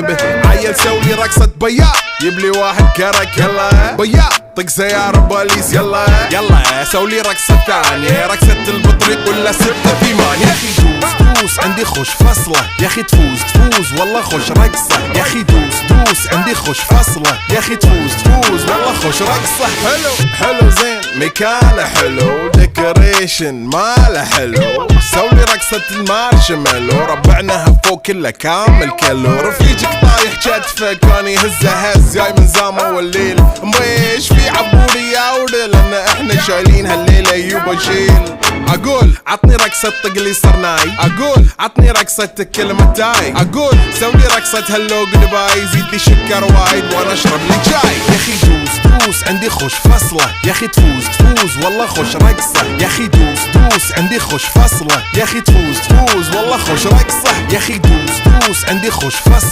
جيبه. عيل سوي رقصة بياع يبلي واحد كرك يلا بياع طق سيارة بوليس يلا يلا سولي رقصة ثانية رقصة البطريق ولا 6 في مان. يا اخي دوس عندي خوش فصلة يا اخي تفوز والله خوش رقصة يا اخي دوس عندي خوش فصلة يا اخي تفوز والله خوش رقصة. حلو زين مكانه حلو ديكوريشن ماله حلو سولي رقصة المارشميلو ربعناها فوق كله كامل كيلو. رفيجك طايح كتفه كان يهزه هز جاي من زامه والليل مبيش في عبوري يا ولد لان احنا شايلين هالليله يوبا شيل. اقول عطني رقصة طقلي صرناي اقول عطني رقصة كلمة تاي اقول سوي رقصة هلو جودباي زيد لي شكر وايد وانا اشرب لي جاي. يا اخي دوس عندي خوش فصلة يا اخي تفوز والله خوش رقصة يا اخي دوس عندي خوش فصلة يا اخي تفوز والله خوش رقصة يا اخي دوس عندي خوش فصلة.